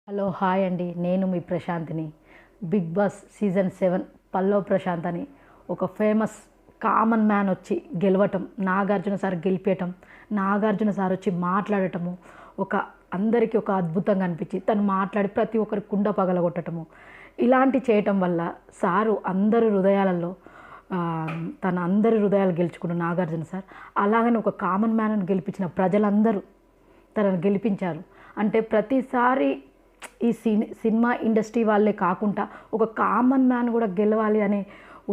Hello hi అండి, నేను మీ ప్రశాంత్ని. Big boss season 7 Pallav Prashanth అని ఒక ఫేమస్ కామన్ మ్యాన్ వచ్చి గెలవటం, నాగార్జున సార్ గెలిపేయటం, నాగార్జున సార్ వచ్చి మాట్లాడటము ఒక అందరికీ ఒక అద్భుతంగా అనిపించి తను మాట్లాడి ప్రతి ఒక్కరి కుండ పగలగొట్టడము ఇలాంటి చేయటం వల్ల సారు అందరి హృదయాలలో తన అందరి హృదయాలు గెలుచుకున్న నాగార్జున సార్ అలాగని ఒక కామన్ మ్యాన్ గెలిపించిన ప్రజలందరూ తనను గెలిపించారు. అంటే ప్రతిసారి ఈ సినిమా ఇండస్ట్రీ వాళ్ళే కాకుండా ఒక కామన్ మ్యాన్ కూడా గెలవాలి అనే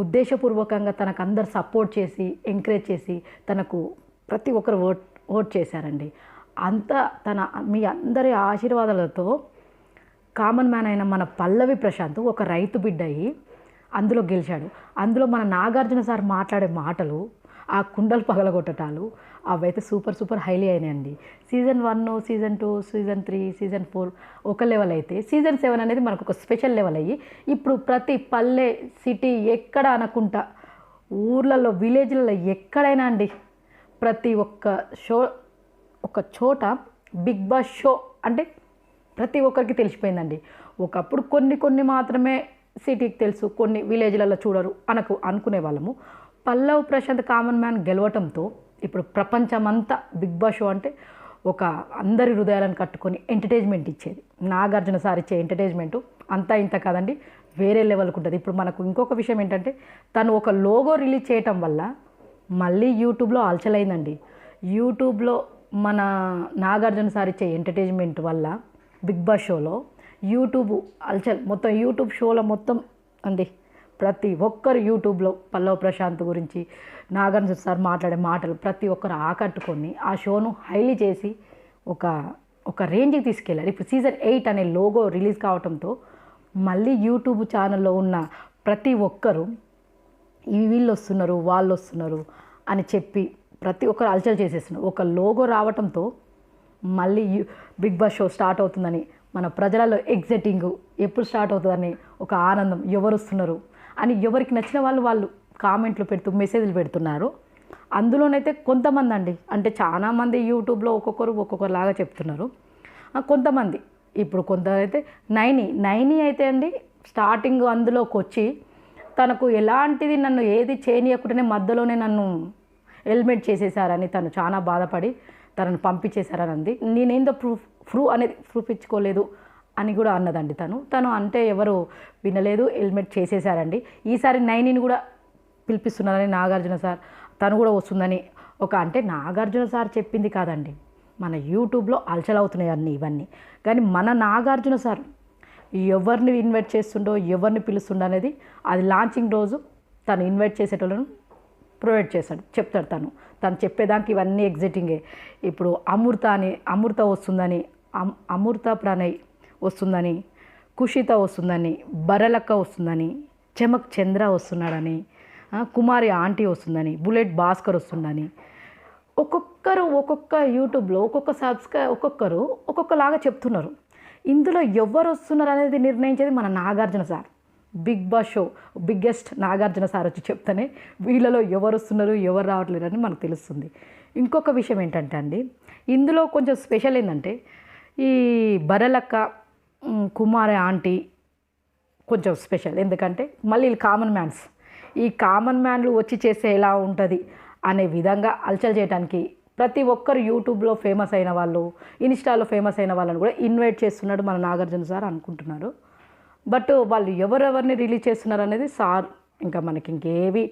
ఉద్దేశపూర్వకంగా తనకు అందరు సపోర్ట్ చేసి ఎంకరేజ్ చేసి తనకు ప్రతి ఒక్కరు ఓట్ చేశారండి. అంతా మీ అందరి ఆశీర్వాదాలతో కామన్ మ్యాన్ అయిన మన పల్లవి ప్రశాంత్ ఒక రైతు బిడ్డ అయ్యి అందులో గెలిచాడు. అందులో మన నాగార్జున సార్ మాట్లాడే మాటలు, ఆ కుండలు పగలగొట్టటాలు అవైతే సూపర్ హైలీ అయినాయండి. సీజన్ 1, సీజన్ 2, సీజన్ 3, సీజన్ 4 ఒక లెవెల్ అయితే సీజన్ 7 అనేది మనకు ఒక స్పెషల్ లెవెల్ అయ్యి ఇప్పుడు ప్రతి పల్లె సిటీ ఎక్కడ అనుకుంటా ఊర్లలో విలేజ్లలో ఎక్కడైనా అండి ప్రతి ఒక్క షో ఒక చోట బిగ్ బాస్ షో అంటే ప్రతి ఒక్కరికి తెలిసిపోయిందండి. ఒకప్పుడు కొన్ని మాత్రమే సిటీకి తెలుసు, కొన్ని విలేజ్లలో చూడరు అనుకునే వాళ్ళము. పల్లవ్ ప్రశాంత్ కామన్ మ్యాన్ గెలవటంతో ఇప్పుడు ప్రపంచమంతా బిగ్ బాస్ షో అంటే ఒక అందరి హృదయాలను కట్టుకొని ఎంటర్టైన్మెంట్ ఇచ్చేది. నాగార్జున సార్ ఇచ్చే ఎంటర్టైన్మెంటు అంతా ఇంత కాదండి, వేరే లెవెల్కి ఉంటుంది. ఇప్పుడు మనకు ఇంకొక విషయం ఏంటంటే తను ఒక లోగో రిలీజ్ చేయటం వల్ల మళ్ళీ యూట్యూబ్లో అలచలైందండి. యూట్యూబ్లో మన నాగార్జున సార్ ఇచ్చే ఎంటర్టైన్మెంట్ వల్ల బిగ్ బాస్ షోలో యూట్యూబ్ అలచల్ మొత్తం యూట్యూబ్ షోలో మొత్తం అండి ప్రతి ఒక్కరు యూట్యూబ్లో పల్లవ్ ప్రశాంత్ గురించి నాగార్జున సార్ మాట్లాడే మాటలు ప్రతి ఒక్కరు ఆకట్టుకొని ఆ షోను హైలీ చేసి ఒక రేంజ్కి తీసుకెళ్ళారు. ఇప్పుడు సీజన్ 8 అనే లోగో రిలీజ్ కావడంతో మళ్ళీ యూట్యూబ్ ఛానల్లో ఉన్న ప్రతి ఒక్కరు వీళ్ళు వస్తున్నారు వాళ్ళు వస్తున్నారు అని చెప్పి ప్రతి ఒక్కరు అలచల్ చేసేస్తున్నారు. ఒక లోగో రావడంతో మళ్ళీ బిగ్ బాస్ షో స్టార్ట్ అవుతుందని మన ప్రజలలో ఎగ్జైటింగ్, ఎప్పుడు స్టార్ట్ అవుతుందని ఒక ఆనందం, ఎవరు వస్తున్నారు అని ఎవరికి నచ్చిన వాళ్ళు కామెంట్లు పెడుతూ మెసేజ్లు పెడుతున్నారు. అందులోనైతే కొంతమంది అండి, అంటే చాలామంది యూట్యూబ్లో ఒక్కొక్కరులాగా చెప్తున్నారు. కొంతమంది ఇప్పుడు కొందరైతే నైని అయితే అండి స్టార్టింగ్ అందులోకి వచ్చి తనకు ఎలాంటిది నన్ను ఏది చేయనీయకుండానే మధ్యలోనే నన్ను ఎలిమినేట్ చేసేసారని తను చాలా బాధపడి తనను పంపించేశారని అంది. నేనేందో ప్రూఫ్ ఇచ్చుకోలేదు అని కూడా అన్నదండి. తను అంటే ఎవరు వినలేదు, ఎలిమినేట్ చేసేసారండి. ఈసారి నైనిని కూడా పిలిపిస్తున్నారని నాగార్జున సార్ తను కూడా వస్తుందని అంటే నాగార్జున సార్ చెప్పింది కాదండి, మన యూట్యూబ్లో అలచలవుతున్నాయి ఇవన్నీ. కానీ మన నాగార్జున సార్ ఎవరిని ఇన్వైట్ చేస్తుండో ఎవరిని పిలుస్తుండో అనేది అది లాంచింగ్ రోజు తను ఇన్వైట్ చేసేటోళ్ళను ప్రొవైడ్ చేస్తాడు, చెప్తాడు. తను చెప్పేదానికి ఇవన్నీ ఎగ్జైటింగే. ఇప్పుడు అమృత వస్తుందని, అమృత ప్రణయ్ వస్తుందని, కుషిత వస్తుందని, బరలక్క వస్తుందని, చమక్ చంద్ర వస్తున్నాడని, కుమారి ఆంటీ వస్తుందని, బుల్లెట్ భాస్కర్ వస్తుందని ఒక్కొక్క యూట్యూబ్లో ఒక్కొక్కరు ఒక్కొక్కలాగా చెప్తున్నారు. ఇందులో ఎవరు వస్తున్నారు అనేది నిర్ణయించేది మన Nagarjuna sir. Bigg Boss show biggest Nagarjuna sir వచ్చి చెప్తేనే వీళ్ళలో ఎవరు వస్తున్నారు ఎవరు రావట్లేరు అని మనకు తెలుస్తుంది. ఇంకొక విషయం ఏంటంటే అండి, ఇందులో కొంచెం స్పెషల్ ఏంటంటే ఈ బరలక్క, కుమారి ఆంటీ కొంచెం స్పెషల్. ఎందుకంటే మళ్ళీ కామన్ మ్యాన్స్, ఈ కామన్ మ్యాన్లు వచ్చి చేస్తే ఎలా ఉంటుంది అనే విధంగా అలచల్ చేయడానికి ప్రతి ఒక్కరు యూట్యూబ్లో ఫేమస్ అయిన వాళ్ళు, ఇన్స్టాలో ఫేమస్ అయిన వాళ్ళని కూడా ఇన్వైట్ చేస్తున్నాడు మన నాగార్జున సార్ అనుకుంటున్నారు. బట్ వాళ్ళు ఎవరెవరిని రిలీజ్ చేస్తున్నారు అనేది సార్ ఇంకా మనకి ఇంకేవి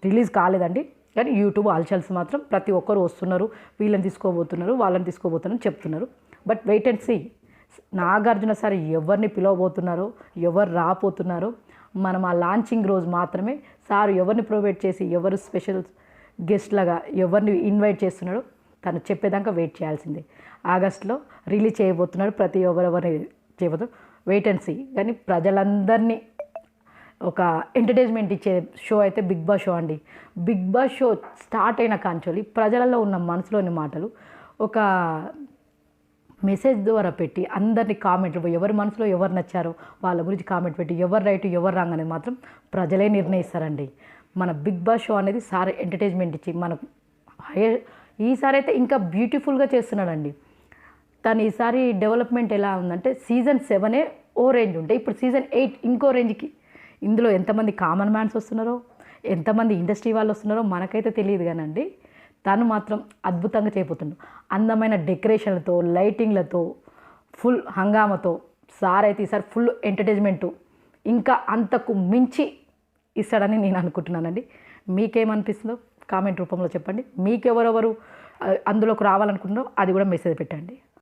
రిలీజ్ కాలేదండి. కానీ యూట్యూబ్ అల్చల్స్ మాత్రం ప్రతి ఒక్కరు వస్తున్నారు, వీళ్ళని తీసుకోబోతున్నారు వాళ్ళని తీసుకోబోతున్నారని చెప్తున్నారు. But wait and see Nagarjuna sir ఎవరిని పిలవబోతున్నారో ఎవరు రాపోతున్నారో మనం ఆ లాంచింగ్ రోజు మాత్రమే సార్ ఎవరిని ప్రొవైడ్ చేసి ఎవరు స్పెషల్ గెస్ట్లాగా ఎవరిని ఇన్వైట్ చేస్తున్నాడో తను చెప్పేదాకా వెయిట్ చేయాల్సిందే. ఆగస్టులో రిలీజ్ చేయబోతున్నాడు, ప్రతి ఎవరెవరిని చేయబోతున్నారు, వెయిట్ అండ్ సీ. కానీ ప్రజలందరినీ ఒక ఎంటర్టైన్మెంట్ ఇచ్చే షో అయితే బిగ్ బాస్ షో అండి. బిగ్ బాస్ షో స్టార్ట్ అయిన కాంచోలి ప్రజలలో ఉన్న మనసులోని మాటలు ఒక మెసేజ్ ద్వారా పెట్టి అందరినీ కామెంట్లు ఎవరి మనసులో ఎవరు నచ్చారో వాళ్ళ గురించి కామెంట్ పెట్టి ఎవరు రైట్ ఎవరు రాంగ్ అనేది మాత్రం ప్రజలే నిర్ణయిస్తారండి. మన బిగ్ బాస్ షో అనేది సార్ ఎంటర్టైన్మెంట్ ఇచ్చి మనకు ఈసారి అయితే ఇంకా బ్యూటిఫుల్గా చేస్తున్నాడండి. తను ఈసారి డెవలప్మెంట్ ఎలా ఉందంటే సీజన్ 7 ఓ రేంజ్ ఉంటే ఇప్పుడు సీజన్ 8 ఇంకో రేంజ్కి. ఇందులో ఎంతమంది కామన్ మ్యాన్స్ వస్తున్నారో, ఎంతమంది ఇండస్ట్రీ వాళ్ళు వస్తున్నారో మనకైతే తెలియదు కానండి, తను మాత్రం అద్భుతంగా చేయబోతుండు. అందమైన డెకరేషన్లతో, లైటింగ్లతో, ఫుల్ హంగామతో సార్ అయితే ఈసారి ఫుల్ ఎంటర్టైన్మెంటు ఇంకా అంతకు మించి ఇస్తాడని నేను అనుకుంటున్నానండి. మీకేమనిపిస్తుందో కామెంట్ రూపంలో చెప్పండి. మీకెవరెవరు అందులోకి రావాలనుకుంటున్నారో అది కూడా మెసేజ్ పెట్టండి.